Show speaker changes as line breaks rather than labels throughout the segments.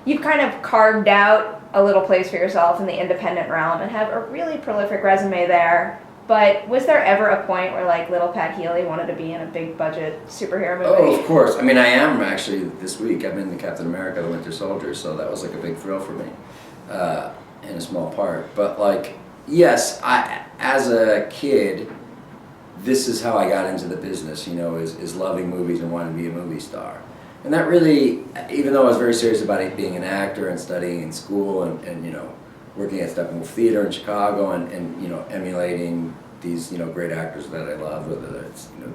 you've kind of carved out a little place for yourself in the independent realm and have a really prolific resume there. But was there ever a point where like little Pat Healy wanted to be in a big budget superhero movie?
Oh, of course. I mean, I am actually this week. I'm in the Captain America: The Winter Soldier, so that was like a big thrill for me, in a small part. But like, yes, as a kid, this is how I got into the business. You know, is loving movies and wanting to be a movie star. And that really, even though I was very serious about it, being an actor and studying in school and you know, working at Steppenwolf Theater in Chicago and you know, emulating these, you know, great actors that I love, whether it's, you know,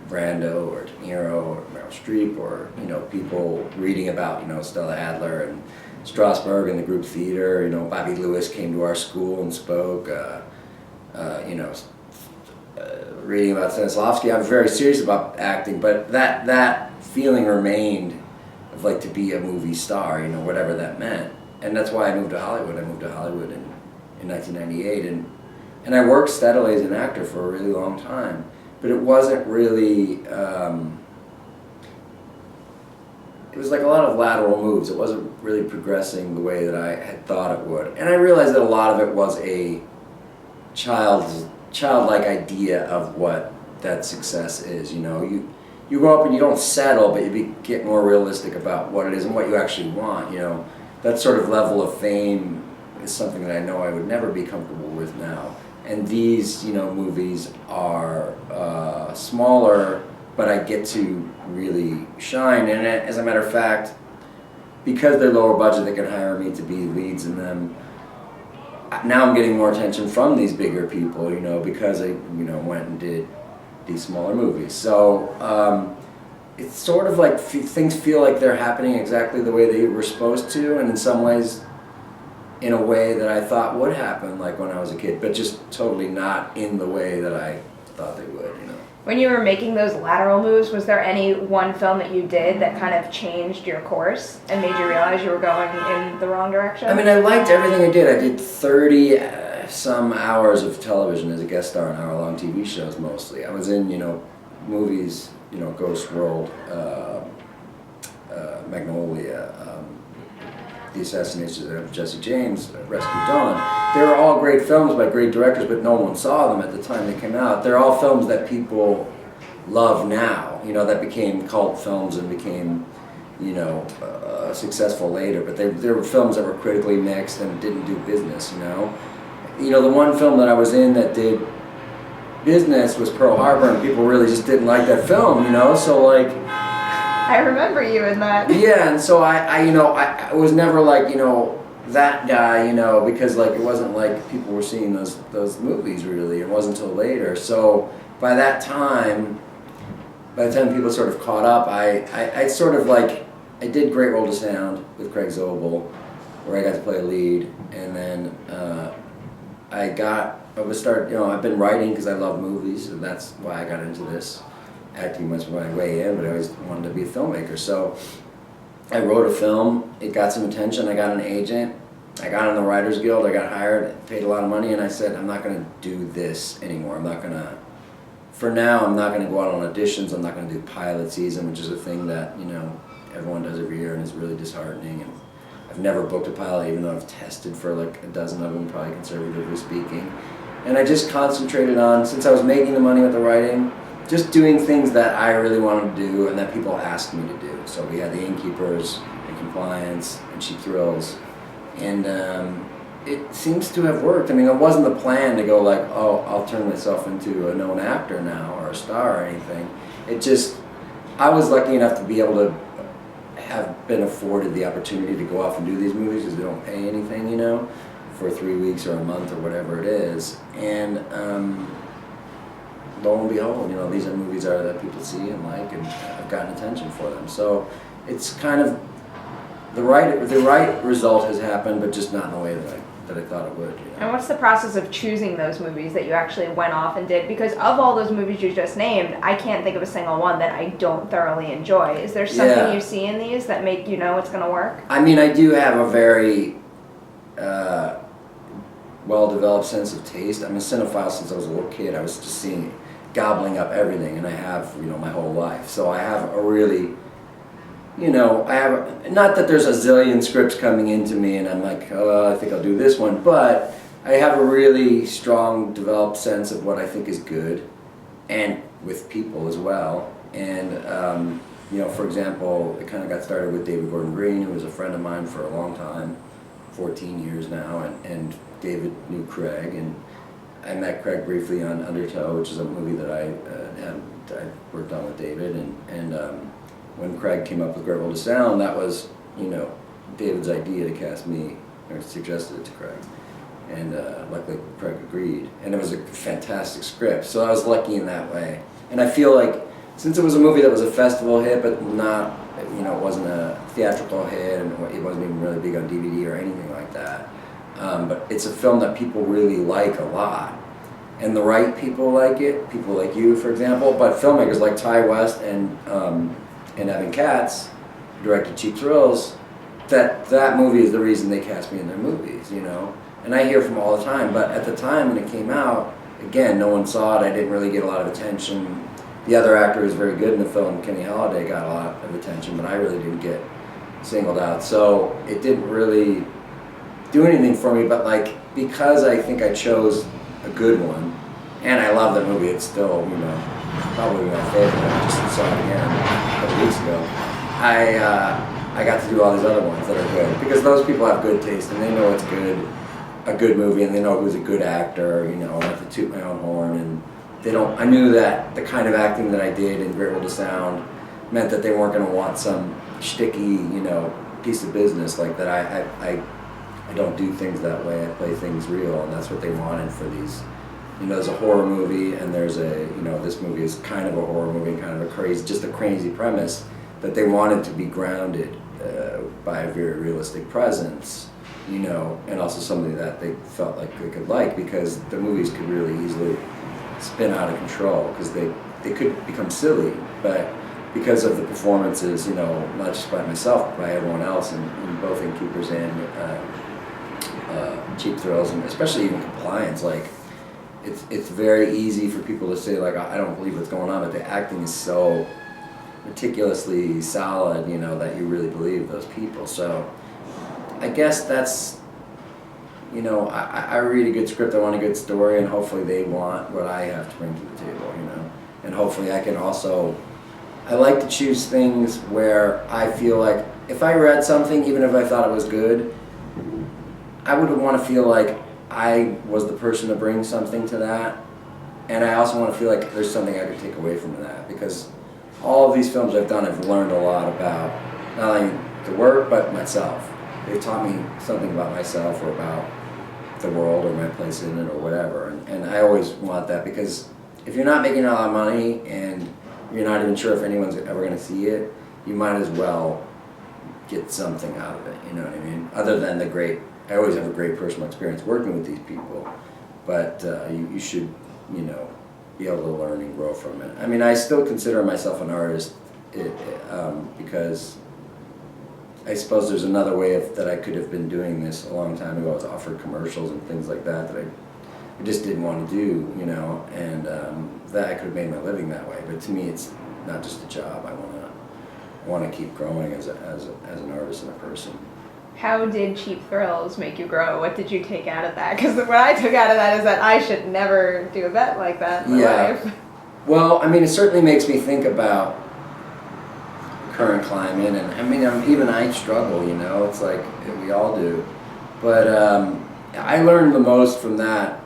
Brando or De Niro or Meryl Streep or, you know, people reading about, you know, Stella Adler and Strasberg and the group theater. You know, Bobby Lewis came to our school and spoke, you know, reading about Stanislavski. I was very serious about acting, but that feeling remained of like to be a movie star, you know, whatever that meant. And that's why I moved to Hollywood. I moved to Hollywood in 1998, and I worked steadily as an actor for a really long time. But it wasn't really, it was like a lot of lateral moves. It wasn't really progressing the way that I had thought it would. And I realized that a lot of it was a childlike idea of what that success is. You know, you grow up and you don't settle, but you get more realistic about what it is and what you actually want. You know, that sort of level of fame is something that I know I would never be comfortable with now. And these, you know, movies are smaller, but I get to really shine. And as a matter of fact, because they're lower budget, they can hire me to be leads in them. Now I'm getting more attention from these bigger people, you know, because I, you know, went and did these smaller movies. So it's sort of like things feel like they're happening exactly the way they were supposed to, and in some ways in a way that I thought would happen, like when I was a kid, but just totally not in the way that I thought they would, you know.
When you were making those lateral moves, was there any one film that you did that kind of changed your course and made you realize you were going in the wrong direction?
I mean, I liked everything I did. I did 30 some hours of television as a guest star in hour-long TV shows mostly. I was in, you know, movies, you know, Ghost World, Magnolia, The Assassination of Jesse James, Rescue Dawn. They were all great films by great directors, but no one saw them at the time they came out. They're all films that people love now, you know, that became cult films and became, you know, successful later. But they were films that were critically mixed and didn't do business, you know. You know, the one film that I was in that did business was Pearl Harbor, and people really just didn't like that film, you know, so like...
I remember you in that.
Yeah, and so I you know, I was never like, you know, that guy, you know, because like it wasn't like people were seeing those movies really. It wasn't until later. So by the time people sort of caught up, I sort of like, I did Great Roll to Sound with Craig Zobel, where I got to play a lead, and then you know, I've been writing because I love movies, and that's why I got into this. Acting was my way in, but I always wanted to be a filmmaker. So I wrote a film, it got some attention, I got an agent, I got in the Writers Guild, I got hired, paid a lot of money, and I said, I'm not going to do this anymore. For now, I'm not going to go out on auditions, I'm not going to do pilot season, which is a thing that, you know, everyone does every year and is really disheartening. And I've never booked a pilot, even though I've tested for like a dozen of them, probably conservatively speaking. And I just concentrated on, since I was making the money with the writing, just doing things that I really wanted to do and that people asked me to do. So we had The Innkeepers and Compliance and Cheap Thrills, and it seems to have worked. I mean, it wasn't the plan to go like, oh, I'll turn myself into a known actor now or a star or anything. It just, I was lucky enough to be able to have been afforded the opportunity to go off and do these movies because they don't pay anything, you know, for 3 weeks or a month or whatever it is. And lo and behold, you know, these are movies that people see and like, and I've gotten attention for them. So it's kind of the right result has happened, but just not in the way that I thought it would. You know?
And what's the process of choosing those movies that you actually went off and did? Because of all those movies you just named, I can't think of a single one that I don't thoroughly enjoy. Is there something you see in these that make you know it's going to work?
I mean, I do have a very well-developed sense of taste. I'm a cinephile since I was a little kid. I was just gobbling up everything, and I have, you know, my whole life. So I have a really you know, I have, not that there's a zillion scripts coming into me and I'm like, oh, I think I'll do this one, but I have a really strong developed sense of what I think is good, and with people as well. And, you know, for example, it kind of got started with David Gordon Green, who was a friend of mine for a long time, 14 years now, and David knew Craig, and I met Craig briefly on Undertow, which is a movie that I worked on with David, and when Craig came up with Great World of Sound, that was, you know, David's idea to cast me, or suggested it to Craig, and luckily Craig agreed, and it was a fantastic script, so I was lucky in that way. And I feel like, since it was a movie that was a festival hit, but not, you know, it wasn't a theatrical hit, and it wasn't even really big on DVD or anything like that, but it's a film that people really like a lot. And the right people like it, people like you, for example, but filmmakers like Ty West and Evan Katz, who directed Cheap Thrills, that movie is the reason they cast me in their movies, you know? And I hear from all the time, but at the time when it came out, again, no one saw it, I didn't really get a lot of attention. The other actor who was very good in the film, Kenny Holliday, got a lot of attention, but I really didn't get singled out. So it didn't really do anything for me, but like, because I think I chose a good one, and I love that movie, it's still, you know, probably my favorite. I just saw it again a couple weeks ago. I got to do all these other ones that are good, because those people have good taste, and they know it's good, a good movie, and they know who's a good actor, you know, not to toot my own horn, and they don't, I knew that the kind of acting that I did in Great World of Sound meant that they weren't going to want some shticky, you know, piece of business like that. I don't do things that way. I play things real, and that's what they wanted for these. You know, there's a horror movie, and there's a, you know, this movie is kind of a horror movie, kind of a crazy, just a crazy premise, that they wanted to be grounded by a very realistic presence, you know, and also something that they felt like they could like, because the movies could really easily spin out of control, because they could become silly, but because of the performances, you know, not just by myself, but by everyone else, and both Innkeepers and Cheap Thrills, and especially even Compliance, like, it's very easy for people to say, like, I don't believe what's going on, but the acting is so meticulously solid, you know, that you really believe those people. So I guess that's, you know, I read a good script, I want a good story, and hopefully they want what I have to bring to the table, you know. And hopefully I can also, I like to choose things where I feel like if I read something, even if I thought it was good, I would want to feel like I was the person to bring something to that. And I also want to feel like there's something I could take away from that, because all of these films I've done, I've learned a lot about not only the work, but myself. They taught me something about myself, or about the world, or my place in it, or whatever. And I always want that, because if you're not making a lot of money and you're not even sure if anyone's ever going to see it, you might as well get something out of it, you know what I mean? Other than the great, I always have a great personal experience working with these people, but you should, you know, be able to learn and grow from it. I mean, I still consider myself an artist, because I suppose there's another way that I could have been doing this a long time ago. I was offered commercials and things like that I just didn't want to do, you know, and that I could have made my living that way. But to me, it's not just a job. I want to keep growing as an artist and a person.
How did Cheap Thrills make you grow? What did you take out of that? Because what I took out of that is that I should never do a bet like that in my life.
Well, I mean, it certainly makes me think about current climate, and I mean, even I struggle, you know, it's like we all do. But I learned the most from that,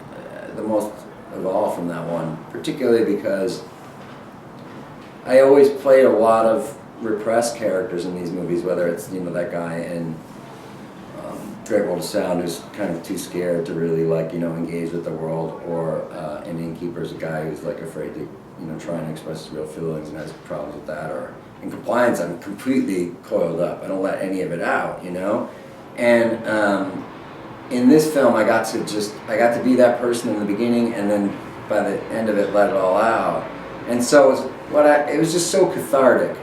the most of all from that one, particularly because I always played a lot of repressed characters in these movies, whether it's, you know, that guy in Great World of Sound who's kind of too scared to really, like, you know, engage with the world, or in Innkeepers, a guy who's like afraid to, you know, try and express his real feelings and has problems with that, or in Compliance, I'm completely coiled up. I don't let any of it out, you know? And in this film, I got to be that person in the beginning, and then by the end of it, let it all out. And so it was just so cathartic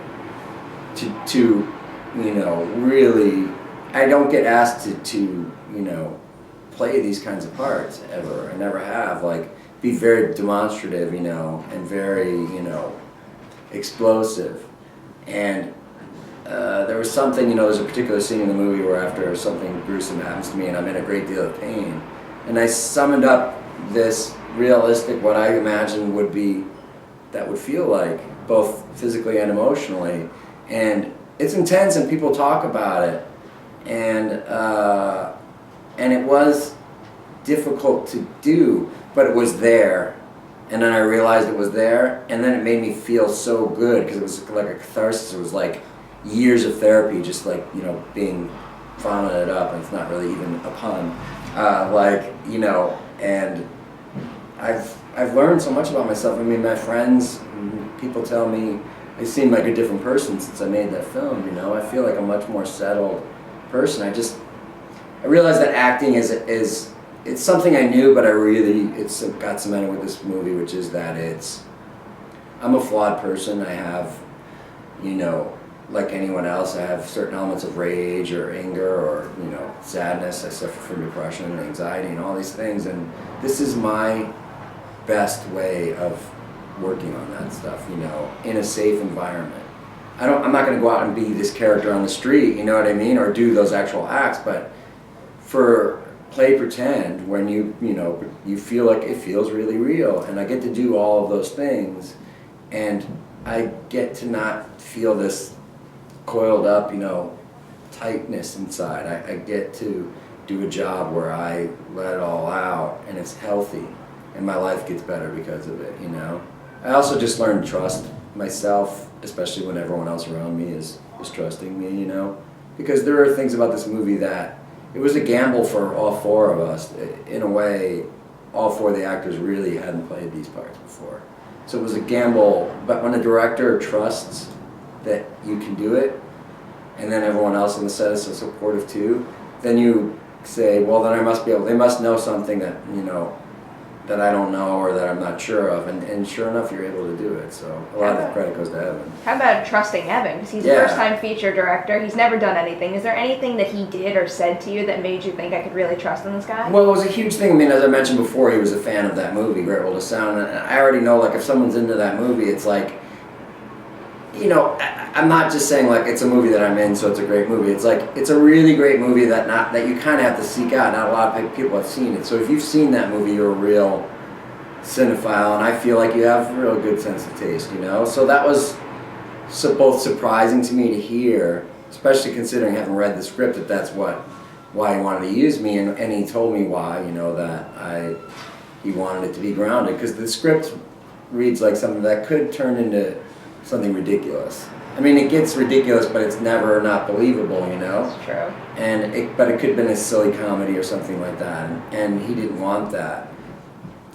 to you know, really, I don't get asked to you know, play these kinds of parts ever. I never have, like, be very demonstrative, you know, and very, you know, explosive. And there was something, there's a particular scene in the movie where after something gruesome happens to me and I'm in a great deal of pain, and I summoned up this realistic, what I imagined would be, that would feel like, both physically and emotionally. And it's intense and people talk about it. And it was difficult to do, but it was there. And then I realized it was there, and then it made me feel so good because it was like a catharsis. It was like years of therapy, just like, being vomited up, and it's not really even a pun. And I've learned so much about myself. I mean, my friends, people tell me I seem like a different person since I made that film, I feel like a much more settled person. I realized that acting is it's something I knew, but it's got cemented with this movie, which is that I'm a flawed person. I have, like anyone else, I have certain elements of rage or anger or, sadness. I suffer from depression and anxiety and all these things, and this is my best way of working on that stuff, in a safe environment. I'm not going to go out and be this character on the street, you know what I mean, or do those actual acts, but for play pretend when you feel like it feels really real, and I get to do all of those things, and I get to not feel this coiled up, tightness inside. I get to do a job where I let it all out, and it's healthy, and my life gets better because of it, I also just learned to trust myself, especially when everyone else around me is trusting me, because there are things about this movie that it was a gamble for all four of us. In a way, all four of the actors really hadn't played these parts before. So it was a gamble, but when a director trusts that you can do it, and then everyone else on the set is so supportive too, then you say, well, then they must know something that, that I don't know or that I'm not sure of, and sure enough, you're able to do it. So a lot of the credit goes to Evan.
How about trusting Evan? Because he's a first-time feature director. He's never done anything. Is there anything that he did or said to you that made you think I could really trust in this guy?
Well, it was a huge thing. I mean, as I mentioned before, he was a fan of that movie, Great World of Sound, and I already know, like, if someone's into that movie, it's like, I'm not just saying like it's a movie that I'm in, so it's a great movie. It's like it's a really great movie that you kind of have to seek out. Not a lot of people have seen it. So if you've seen that movie, you're a real cinephile, and I feel like you have a real good sense of taste. So that was both surprising to me to hear, especially considering having read the script, that's why he wanted to use me, and he told me why. That he wanted it to be grounded because the script reads like something that could turn into something ridiculous. I mean, it gets ridiculous, but it's never not believable,
That's true.
But it could have been a silly comedy or something like that, and he didn't want that.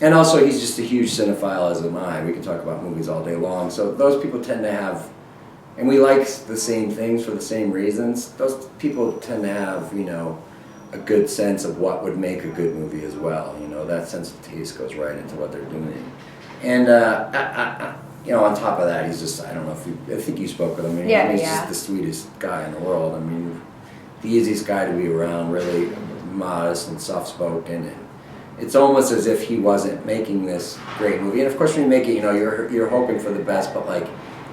And also, he's just a huge cinephile, as am I. We can talk about movies all day long. So those people tend to have, and we like the same things for the same reasons. Those people tend to have, a good sense of what would make a good movie as well. That sense of taste goes right into what they're doing. And on top of that, he's just, I don't know if I think you spoke with him. He's just the sweetest guy in the world. I mean, the easiest guy to be around, really modest and soft-spoken. And it's almost as if he wasn't making this great movie. And of course, when you make it, you're hoping for the best, but like,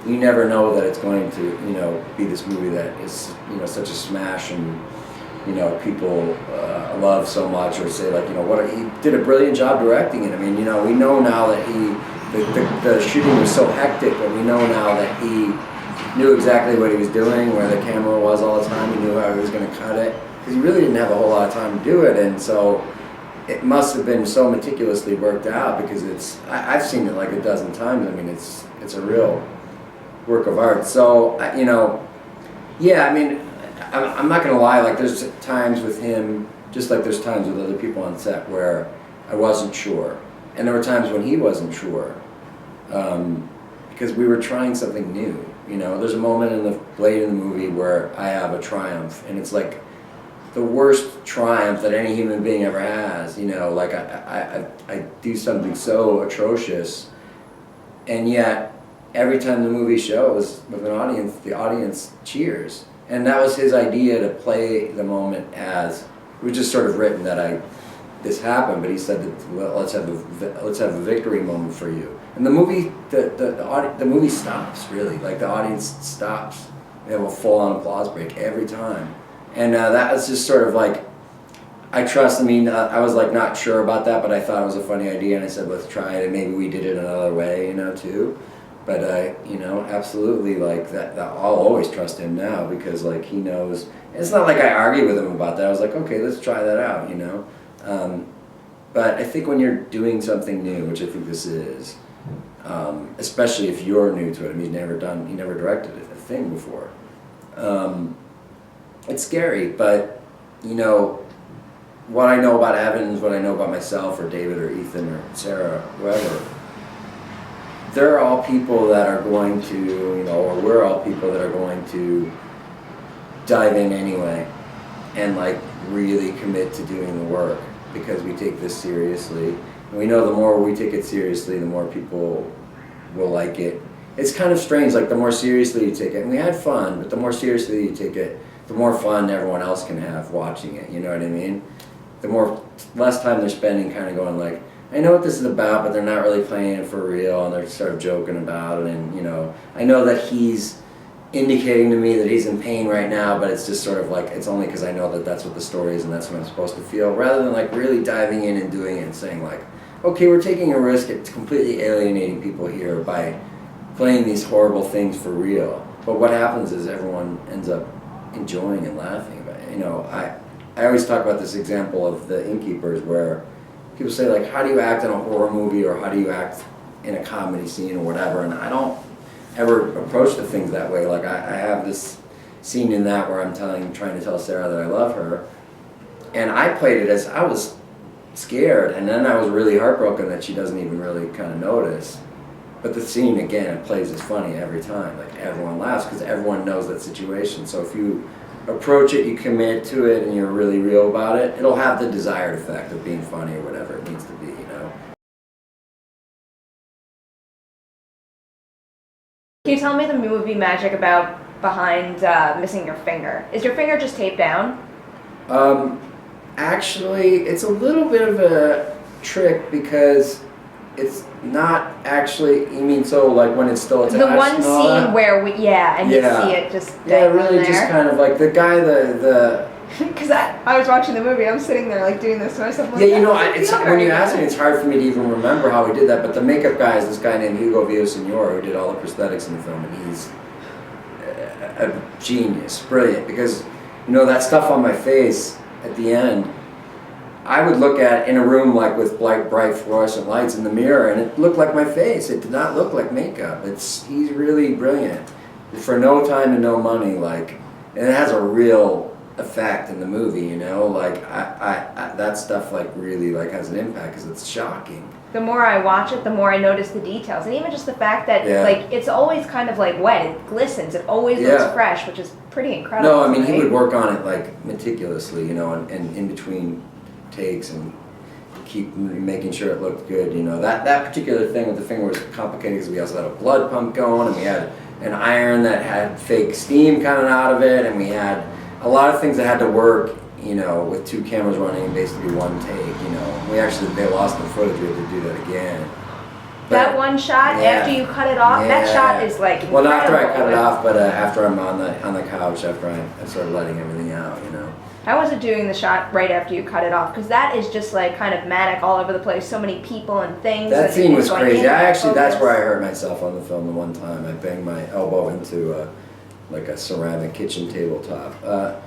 you never know that it's going to, be this movie that is, such a smash and, people love so much, or say like, he did a brilliant job directing it. I mean, we know now that the shooting was so hectic, but we know now that he knew exactly what he was doing, where the camera was all the time. He knew how he was going to cut it, because he really didn't have a whole lot of time to do it, and so it must have been so meticulously worked out, because I've seen it like a dozen times. I mean, it's a real work of art. So I'm not going to lie, like there's times with him, just like there's times with other people on set where I wasn't sure. And there were times when he wasn't sure, because we were trying something new. There's a moment late in the movie where I have a triumph, and it's like the worst triumph that any human being ever has. Like I do something so atrocious, and yet every time the movie shows with an audience, the audience cheers. And that was his idea, to play the moment as, it was just sort of written that this happened, but he said that, well, let's have a victory moment for you. And the movie, the movie stops, really. Like the audience stops we have a full-on applause break every time. And that was just sort of like, I was like not sure about that, but I thought it was a funny idea, and I said, let's try it, and maybe we did it another way, you know, too. But, you know, absolutely, like, that I'll always trust him now, because, like, he knows. It's not like I argued with him about that. I was like, okay, let's try that out, you know. But I think when you're doing something new, which I think this is, especially if you're new to it, I mean, you never directed a thing before. It's scary, but, you know, what I know about Evans, what I know about myself or David or Ethan or Sarah, whoever, they're all people that are going to, you know, or we're all people that are going to dive in anyway and like really commit to doing the work, because we take this seriously. And we know the more we take it seriously, the more people will like it. It's kind of strange, like the more seriously you take it, and we had fun, but the more seriously you take it, the more fun everyone else can have watching it, you know what I mean? Less time they're spending kind of going like, I know what this is about, but they're not really playing it for real, and they're sort of joking about it, and, you know, I know that he's indicating to me that he's in pain right now, but it's just sort of like, it's only because I know that that's what the story is and that's what I'm supposed to feel, rather than like really diving in and doing it and saying like, okay, we're taking a risk at completely alienating people here by playing these horrible things for real. But what happens is everyone ends up enjoying and laughing about it. You know, I always talk about this example of the Innkeepers, where people say like, how do you act in a horror movie, or how do you act in a comedy scene or whatever, and I don't ever approach the things that way. Like I have this scene in that where I'm trying to tell Sarah that I love her, and I played it as I was scared, and then I was really heartbroken that she doesn't even really kind of notice. But the scene, again, it plays as funny every time. Like everyone laughs because everyone knows that situation. So if you approach it, you commit to it, and you're really real about it, it'll have the desired effect of being funny or whatever it needs to be, you know?
Can you tell me the movie magic about behind missing your finger? Is your finger just taped down?
Actually, it's a little bit of a trick, because it's not actually, you mean, so like when it's still attached?
The one scene where you see it just
really
there.
just kind of like the guy,
because I was watching the movie, I'm sitting there like doing this to myself.
Yeah, you know, when you ask me, it's hard for me to even remember how we did that, but the makeup guy is this guy named Hugo Villaseñor, who did all the prosthetics in the film, and he's a genius, brilliant, because, you know, that stuff on my face at the end, I would look at in a room like with bright fluorescent lights in the mirror, and it looked like my face. It did not look like makeup. He's really brilliant. For no time and no money, like, and it has a real effect in the movie, you know, like I that stuff like really like has an impact, because it's shocking.
The more I watch it, the more I notice the details, and even just the fact that like it's always kind of like wet, it glistens, it always looks fresh, which is pretty incredible.
No, I mean, he would work on it like meticulously, you know, and in between takes, and keep making sure it looked good, you know. That particular thing with the finger was complicated because we also had a blood pump going, and we had an iron that had fake steam coming out of it, and we had a lot of things that had to work, you know, with two cameras running in basically one take, you know. They lost the footage, we had to do that again. But
that one shot, after you cut it off, that shot is like incredible.
Well, not after I cut it off, but after I'm on the couch, after I started letting everything out, you know.
How was it doing the shot right after you cut it off? Because that is just like kind of manic all over the place. So many people and things.
That scene was crazy. That's where I hurt myself on the film the one time. I banged my elbow into like a ceramic kitchen tabletop.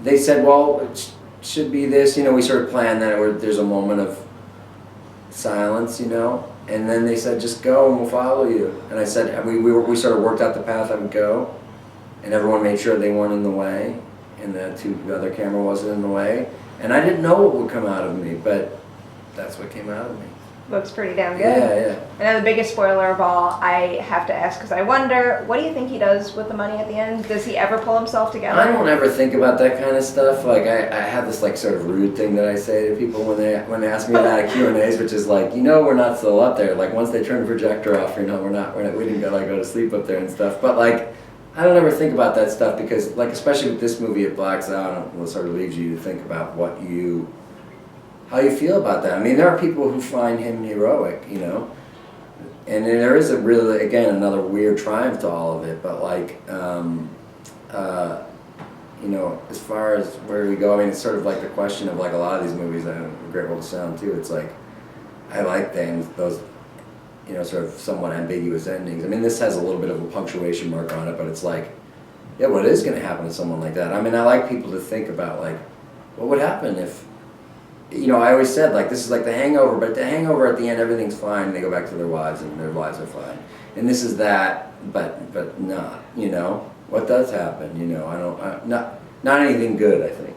They said, well, it should be this, you know, we sort of planned that where there's a moment of silence, you know, and then they said, just go and we'll follow you. And I said, we sort of worked out the path I would go, and everyone made sure they weren't in the way, and the other camera wasn't in the way, and I didn't know what would come out of me, but that's what came out of me.
Looks pretty damn good.
Yeah.
And now the biggest spoiler of all, I have to ask, because I wonder, what do you think he does with the money at the end? Does he ever pull himself together?
I don't ever think about that kind of stuff. Like I have this like sort of rude thing that I say to people when they ask me that at Q&As, which is like, you know, we're not still up there. Like once they turn the projector off, you know, we didn't go to sleep up there and stuff. But like, I don't ever think about that stuff, because like, especially with this movie, it blacks out and it sort of leaves you to think about how you feel about that. I mean, there are people who find him heroic, you know, And there is a really, again, another weird triumph to all of it, but like, you know, as far as where we go, I mean, it's sort of like the question of like a lot of these movies, and Great World of Sound too, it's like, I like those, you know, sort of somewhat ambiguous endings. I mean, this has a little bit of a punctuation mark on it, but it's like, yeah, what is going to happen to someone like that? I mean, I like people to think about like, what would happen if, you know, I always said like, this is like The Hangover, but The Hangover at the end, everything's fine, and they go back to their wives, and their lives are fine. And this is that, but not, you know? What does happen, you know? Not anything good, I think.